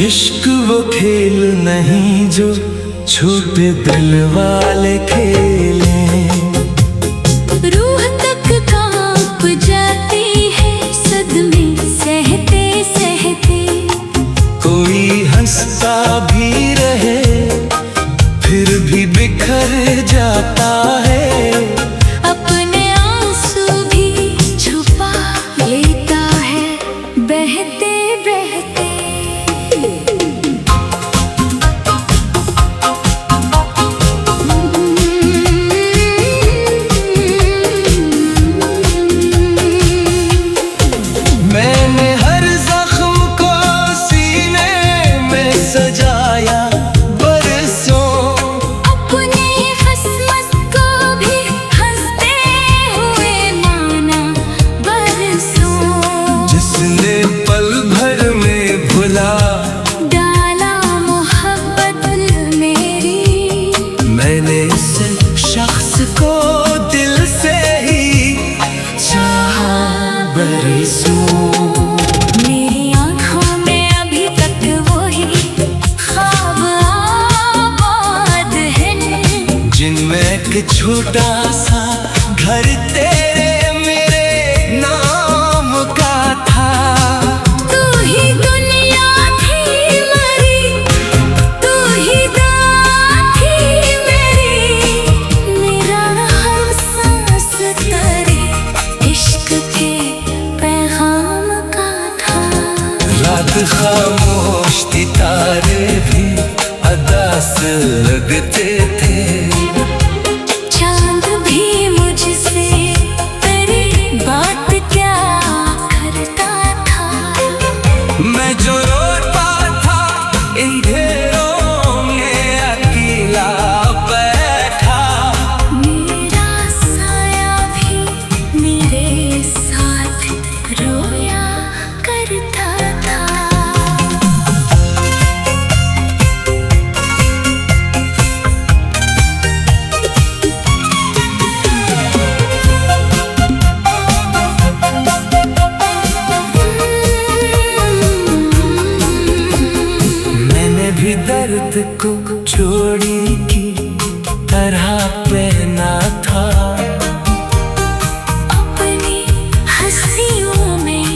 इश्क वो खेल नहीं जो छोटे दिल वाले खेलें। रूह तक कांप जाती है सदमे सहते सहते। कोई हंसता भी रहे फिर भी बिखर जाता है। अपने आंसू भी छुपा लेता है बहते बहते। मैंने हर जख्म को सीने में सजाया बरसों। अपने हसमत को भी हंसते हुए माना बरसों। जिसने पल भर में भुला डाला मोहब्बत मेरी। मैंने इस शख्स को दिल से ही चाहा बरसों। मेरी आँखों में अभी तक वही ख्वाब आबाद हैं। जिनमें एक छोटा सा घर तेरे मेरे नाम का था। तू ही दुनिया थी मरी, तू ही दुआ थी मेरी। मेरा हर सांस तेरे इश्क के पैगाम का था। रात खामोश थी, तारे भी अदा से लगते थे। चांद भी मुझसे तेरी बात क्या करता था। मैं जो रोता था इन घेरों में अकेला बैठा। मेरा साया भी मेरे साथ रोया करता था। मैंने भी दर्द को चोरी की तरह पहना था। अपनी हंसियों में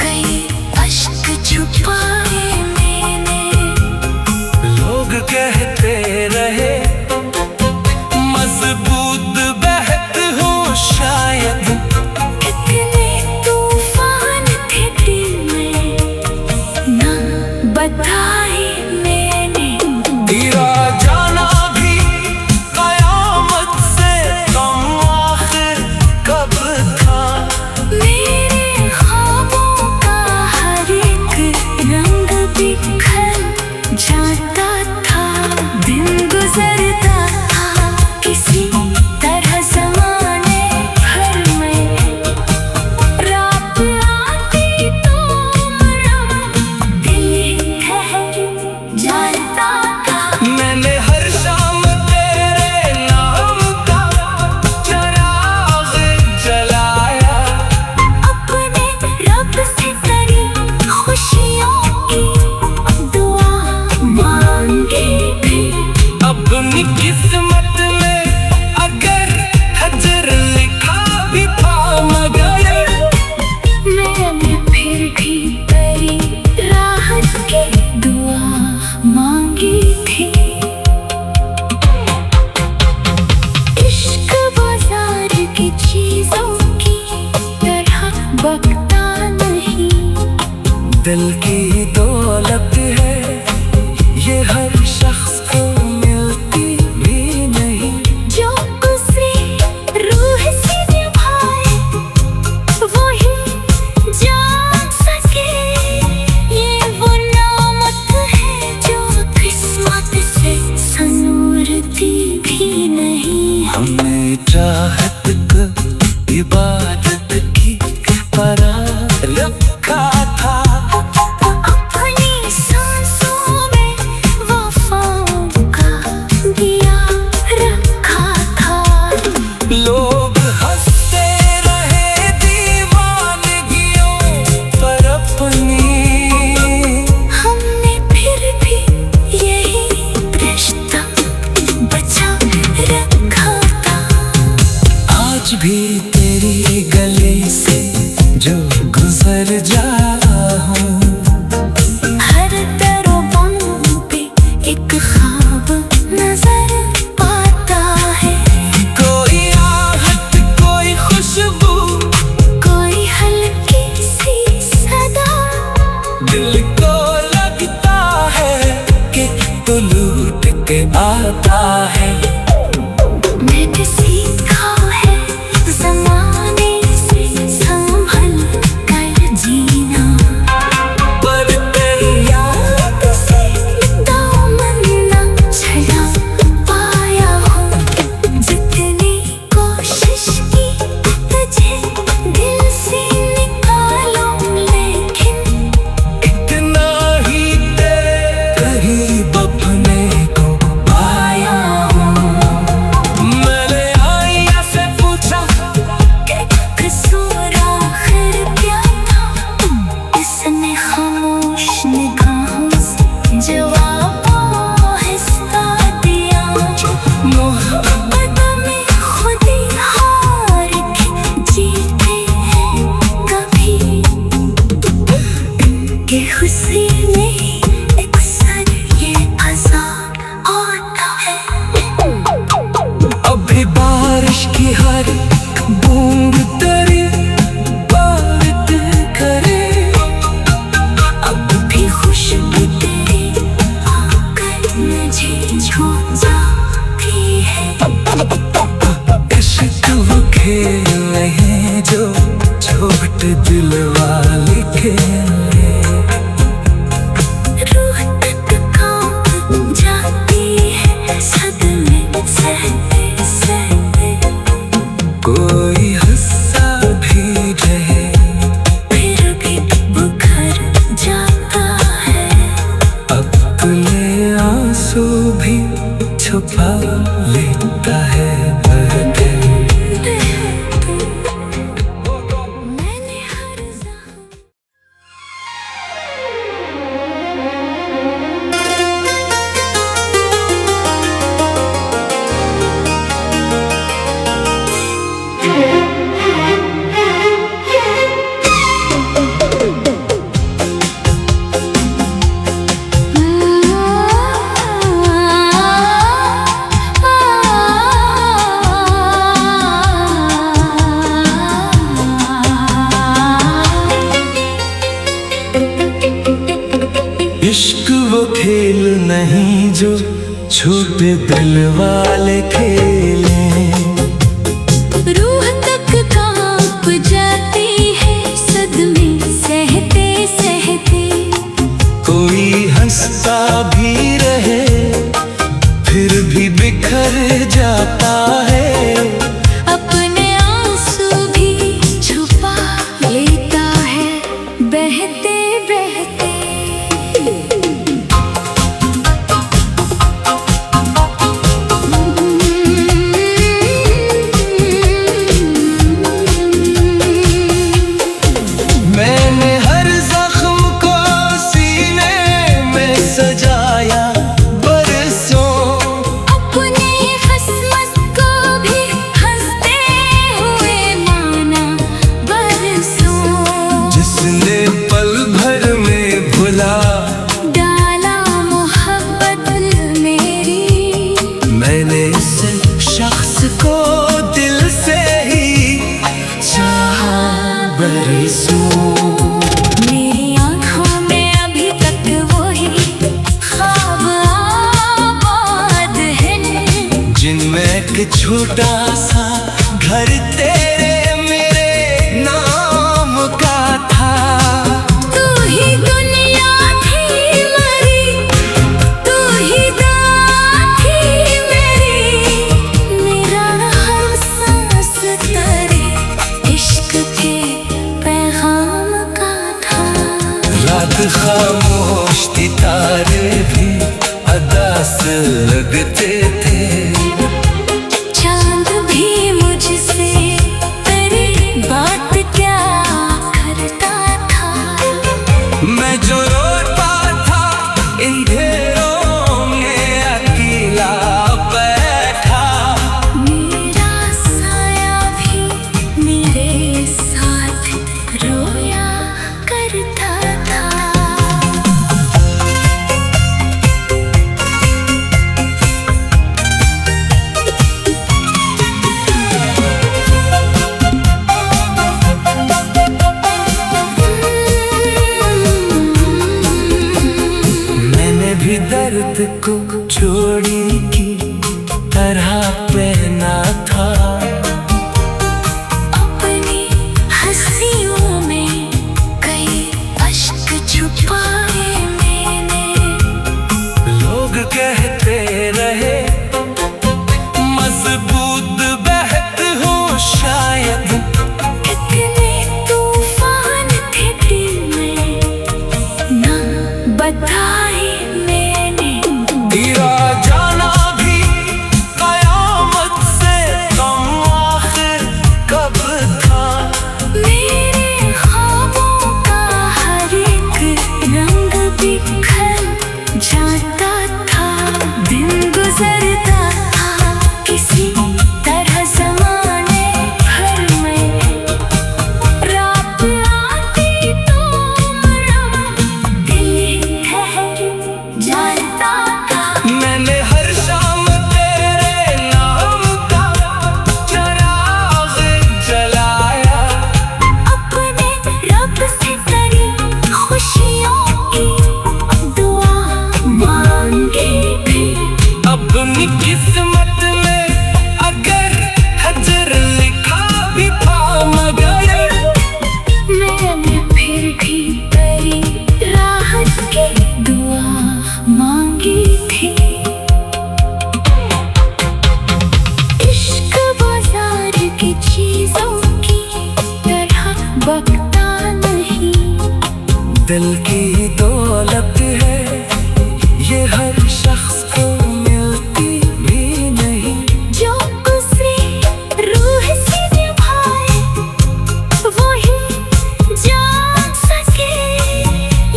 कई अश्क छुपाए मैंने। लोग कहते रहे मजबूत बहत हूँ शायद। कितने तूफान थे दिल में ना बताए मैंने। तेरा जाना भी कयामत से कम आखिर कब था। मेरे ख्वाबों का हर एक रंग बिखर जाता था। दिन गुजरता था किसी तरह ज़माने भर में। रात आती तो मरम दिल ठहर जाता था। मैंने हर शाम तेरे नाम का चिराग जलाया। अपने रब से करी खुशियों की दुआ मांगी थी। अपनी किस्मत में अगर हजर लिखा भी था मगर मैंने फिर भी तेरी राहत की दुआ मांगी थी। इश्क बाजार की चीजों की तरह बकता नहीं। दिल की दौलत है ये हर शख्स को मिलती भी नहीं। जो उसे रूह से निभाए वही जान सके। ये वो नामत है जो किस्मत से सनूरती भी नहीं। हमने चाहत को इबादत की परा रखा था। ये खुशी नहीं अक्सर ये अज़ाब आता है। अभी बारिश की हर बूंद तेरी बात करे, अब भी खुशबू तेरी आकर मुझे छू जाती है। इश्क वो खेल नहीं जो छोटे दिल वाले खेले। रूह तक कांप जाती है सदमे सहते सहते। कोई हंसा भी रहे फिर भी बुखर जाता है। अपने आंसू भी छुपा लेता है बहके। मैंने हर इश्क वो खेल नहीं जो छोटे दिल वाले खेले। रूह तक कांप जाती है सदमे सहते सहते। कोई हंसता भी रहे फिर भी बिखर जाता है। अपने आंसू भी छुपा लेता है बहते बहते। मैंने हर जख्म को सीने में सजाया बरसों। अपने हसमत को भी हंसते हुए माना बरसों। जिसने पल भर में भुला डाला मोहब्बत मेरी। मैंने इस शख्स को दिल से ही चाहा बरसों। मेरी आँखों में अभी तक वही ख्वाब आबाद है। जिनमें एक छोटा सा घर तेरे मेरे नाम का था। तू ही दुनिया थी मेरी, तू ही दाद थी मेरी। मेरा हर सांस तेरे इश्क के पैगाम का था। रात खामोश थी तारे भी अदा से लगते थे। चांद भी मुझसे तेरी बात क्या करता था। मैं जो रोता था इन ढेरों में अकेला बैठा। मेरा साया भी मेरे साथ रोया करता था। मैंने भी दर्द को चोरी की तरह पहना था। अपनी हंसियों में कई अश्क छुपाए मैंने। लोग कहते रहे मजबूत बहत हो शायद। कितने तूफान थे दिल में ना बताए मैंने। तेरा जाना भी कयामत से कम आखिर कब था। मेरे ख्वाबों का हर एक रंग बिखर जाता था। दिन गुजरता था किसी तरह ज़माने भर में। रात आती तो मरहम दिल की दौलत है, ये हर शख्स को मिलती भी नहीं। जो उसे रूह से निभाए वही जान सके,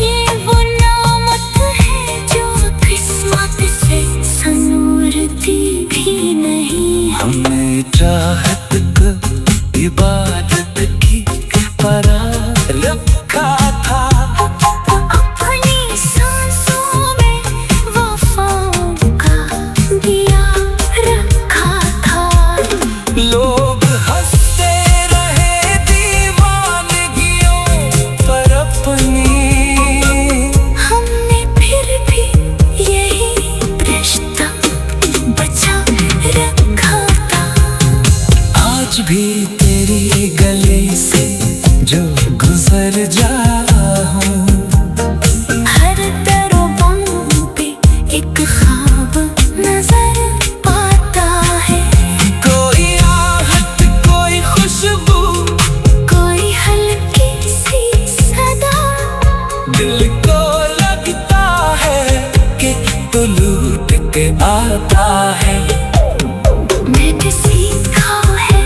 ये वो नामत है जो किस्मत से संवरती भी नहीं। हमें चाहत को इबादत की परा रखा था, अपनी सांसों में वफा का दिया रखा था। लोग हंसते रहे दीवानगियों पर अपनी, हमने फिर भी यही रिश्ता बचा रखा था। आज भी तेरी गली से जो गुजर जाता हूँ, हर दरों पे एक ख्वाब नजर आता है। कोई आहट कोई खुशबू, कोई हल्की सी सदा, दिल को लगता है कि तू लूट के आता है। मैंने सीखा है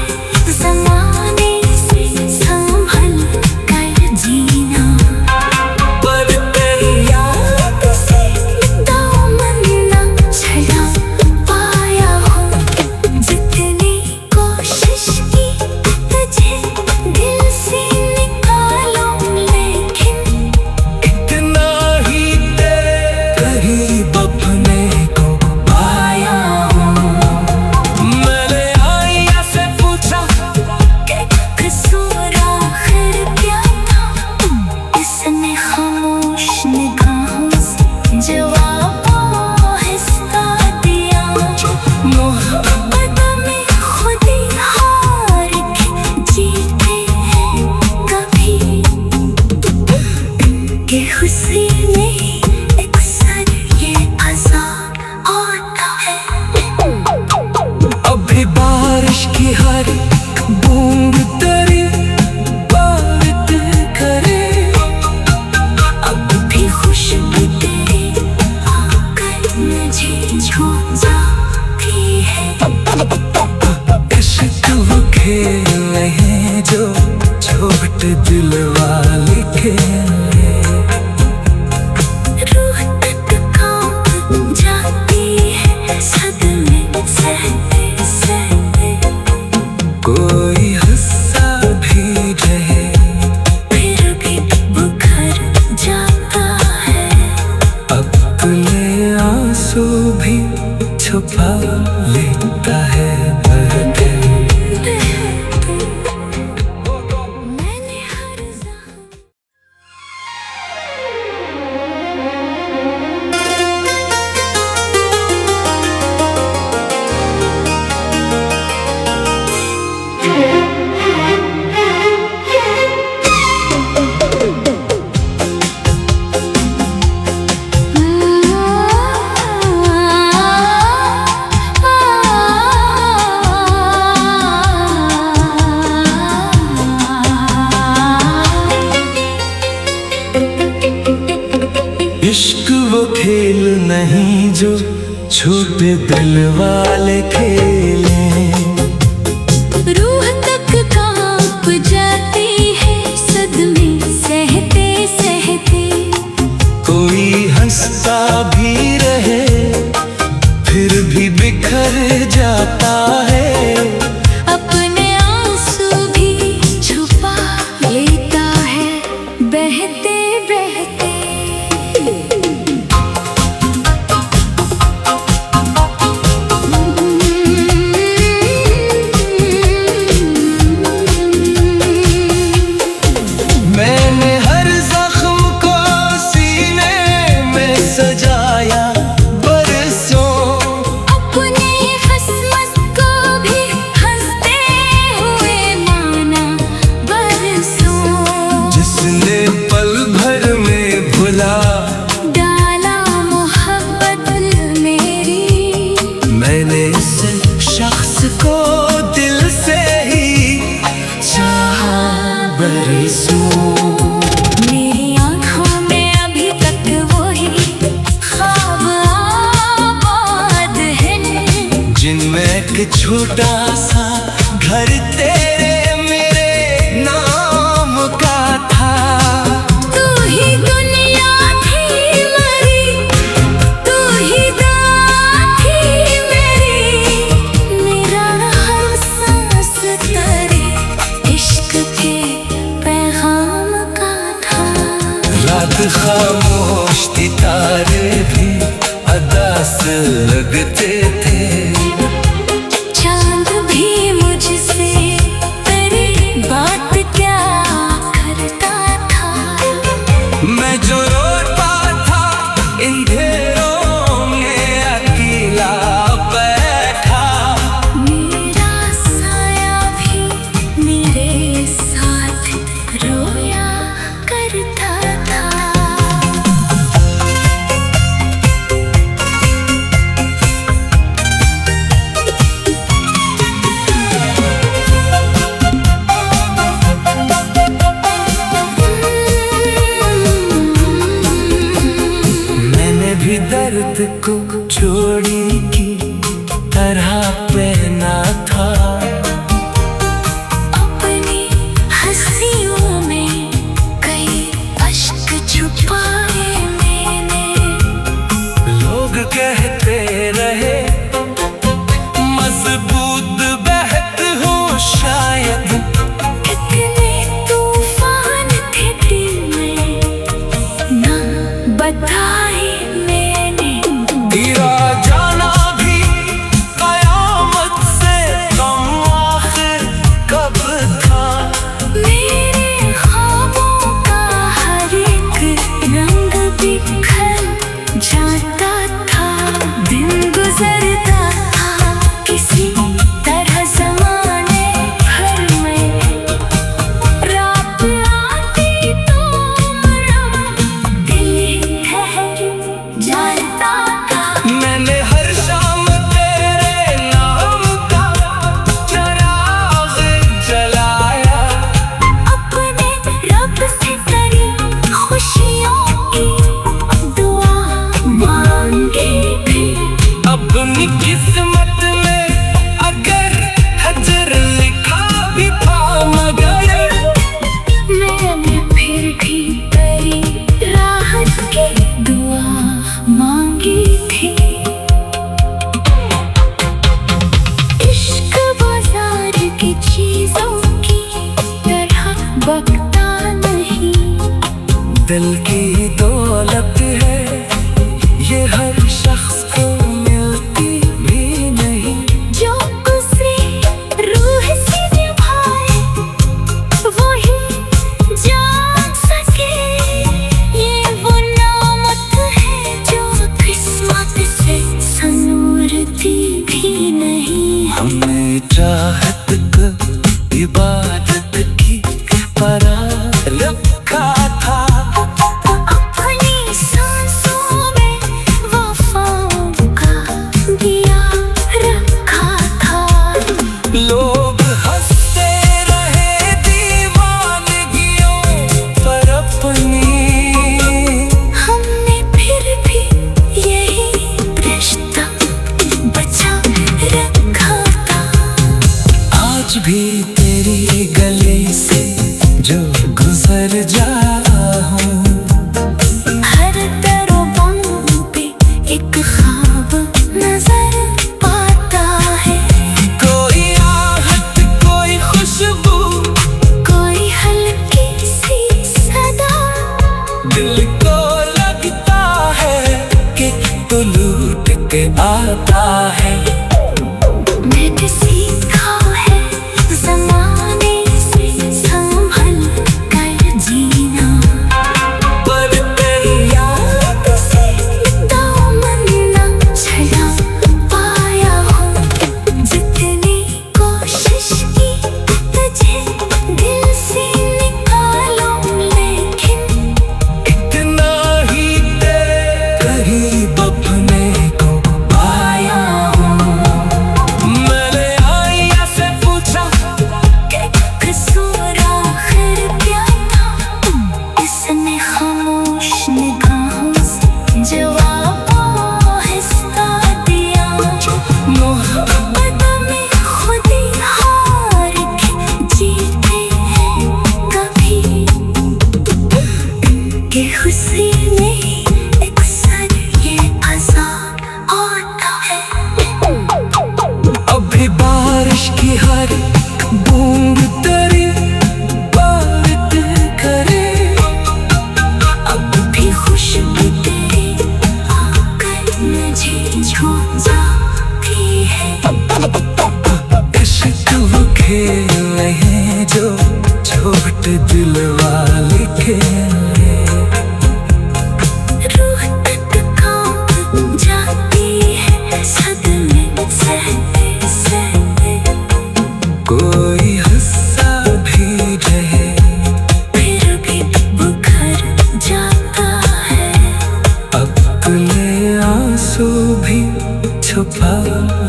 ज़माने से संभल कर जीना, पर तेरी याद से दामन न छुड़ा पाया हूँ। जितनी कोशिश की तुझे दिल से निकालूं, लेकिन इतना ही तेरे करीब अपने को पाया हूँ। मैंने आईया से पूछा कसूर आखिर क्या था, इसने खामोश निगाहों से जवाब आहिस्ता दिया। मोहब्बत में खुद ही हार के जीते हैं कभी, कि खुशी में अक्सर ये अज़ाब आता है। अभी बारिश की हर बूंद तेरी बात करे, अब भी खुशबू तेरी आकर मुझे छू जाती है। इश्क वो खेल है जो छोटे दिल वाले खेले। रूह तक कांप जाती है सदमे सहते सहते। कोई हंसा भी रहे, फिर भी बुखर जाता है। अपने आंसू भी छुपा लेता है बहते। मैंने हर इश्क वो खेल नहीं जो छोटे दिल वाले खेले। रूह तक कांप जाती है सदमे सहते सहते। कोई हंसता भी रहे, फिर भी बिखर जाता है। अपने आंसू भी छुपा लेता है बहते बहते। मैंने हर जख्म को सीने में सजा खामोश सितारे भी अदा से लगते थे। चांद भी मुझसे तेरी बात क्या करता था। मैं जो रोता था अंधेरों में अकेला बैठा, मेरा साया भी मेरे साथ रोया करता था। मैंने भी दर्द को चोरी की तरह पहना था। अपनी हंसियों में कई अश्क छुपाए मैंने। लोग कहते रहे मजबूत बहत हूँ शायद, कितने तूफान थे दिल में ना बताए मैंने। तेरा जाना भी कयामत से कम आखिर कब था। मेरे ख्वाबों का हर एक रंग बिखर जाता था। दिन गुजरता था किसी तरह ज़माने भर में। रात आती तो मरहम दिल ठहर जाता था। मैंने हर शाम तेरे नाम का चिराग जलाया, अपने रब से करी खुशियों की दुआ मांगी थी। अपनी किस्मत में अगर हजर लिखा भी था, मगर मैंने फिर भी तेरी राहत की दुआ मांगी थी। इश्क बाजार की चीजों की तरह बकता नहीं। दिल की दौलत है ये हर शख्स को मिलती भी नहीं। जो उसे रूह से निभाए वही जान सके। ये वो नामत है जो किस्मत से संूरती भी नहीं। हमने चाहत को इबादत की पराह रखा था। अपनी सांसों में वफाओं का दिया रखा था। लोग हंसते रहे दीवानगियों पर अपनी, हमने फिर भी यही रिश्ता बचा रखा था। आज भी तेरी गली से जो गुजर जाऊं, हर दरों पे एक ख्वाब नजर पाता है। कोई आहट कोई खुशबू, कोई हल्की सी सदा दिल को लगता है कि तू लूट के आता है। मैंने सीखा है ज़माने से संभल कर जीना। पर तेरी याद से दामन न छुड़ा पाया हूँ। जितनी कोशिश की तुझे दिल से निकालूं, लेकिन इतना ही तेरे करीब अपने को पाया हूँ। मैंने आईया से पूछा कि कसूर आखिर क्या था। इसने खामोश निगाहों से जवाब आहिस्ता दिया। मोहब्बत में खुद ही हार के जीते हैं कभी। कि खुशी में अक्सर ये अज़ाब आता है। अभी बारिश की हर बूंद तेरी बात करे। अब दफा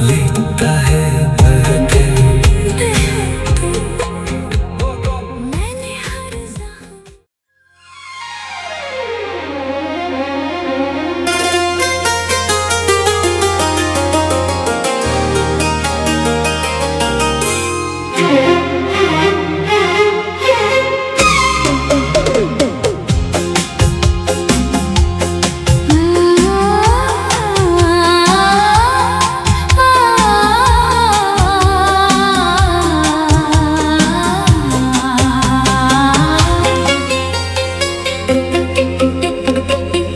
लेता है बदल। मैंने हर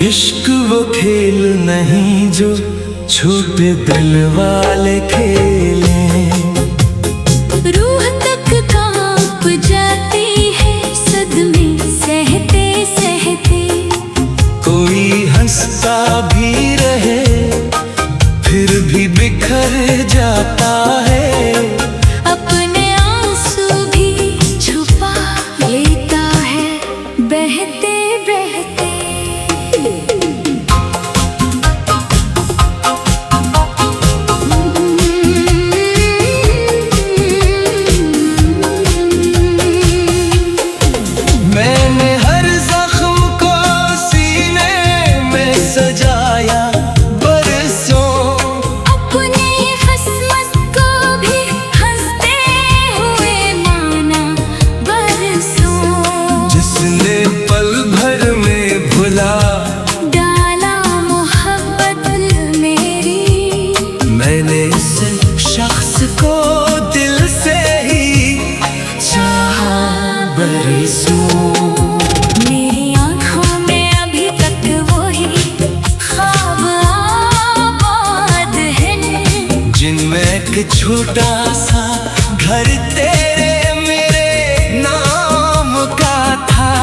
इश्क वो खेल नहीं जो छोटे दिल वाले खेलें। रूह तक कांप जाती है सदमे सहते सहते। कोई हंसता भी रहे फिर भी बिखर जाता है। अपने आंसू भी छुपा लेता है बहते बहते। मैंने हर जख्म को सीने में सजाया बरसों। अपने किस्मत को भी हंसते हुए माना बरसों। जिसने पल भर में भुला डाला मोहब्बत मेरी। मैंने इस शख्स को दिल से ही चाहा बरसों। मेरी आँखों में अभी तक वही ख्वाब आबाद है। जिनमें एक छोटा सा घर तेरे मेरे नाम का था।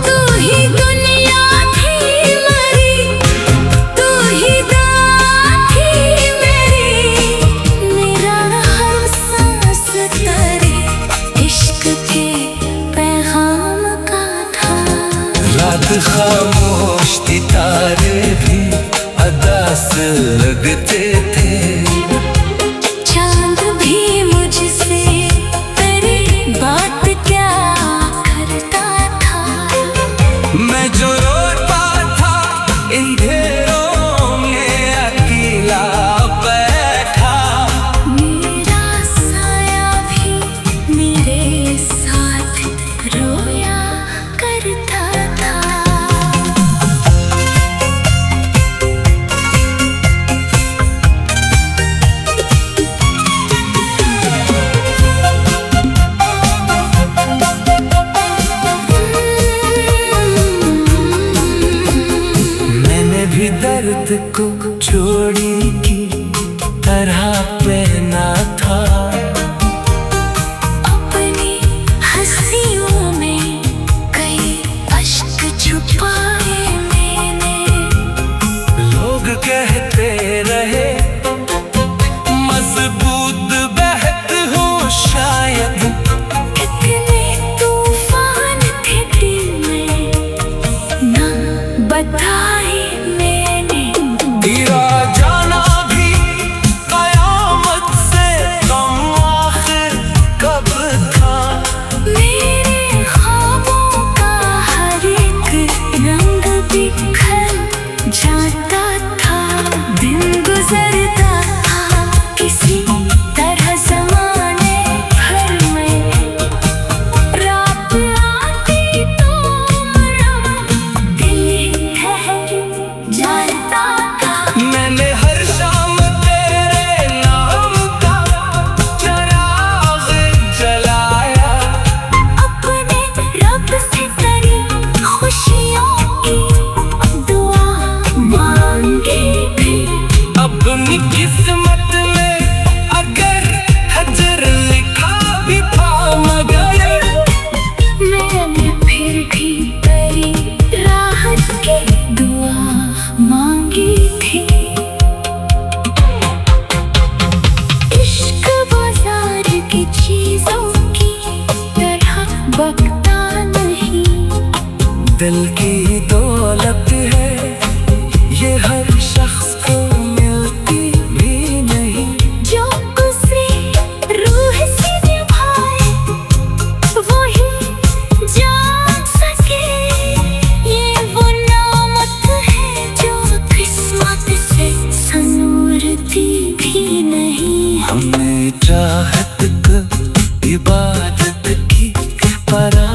तू ही दुनिया थी मेरी, तू ही दुआ थी मेरी। मेरा हर सांस तेरे इश्क के पैगाम का था। रात खामोश थी तारे भी अदा से लगते थे। चांद भी मुझसे तेरी बात क्या करता था। मैं जो रोता था इन ढेरों में अकेला बैठा। मेरा साया भी मेरे साथ रोया करता था। मैंने भी दर्द को चोरी की तरह पहना था। अपनी हंसियों में कई अश्क छुपाए मैंने। लोग कहते रहे मजबूत बहत हूँ शायद। कितने तूफान थे दिल में ना बताए मैंने। तेरा जाना भी कयामत से कम आखिर कब था। मेरे ख्वाबों का हर एक रंग बिखर जाता था। दिन गुजरता था किसी तरह ज़माने भर में। रात आती तो मरम दिल ठहर परा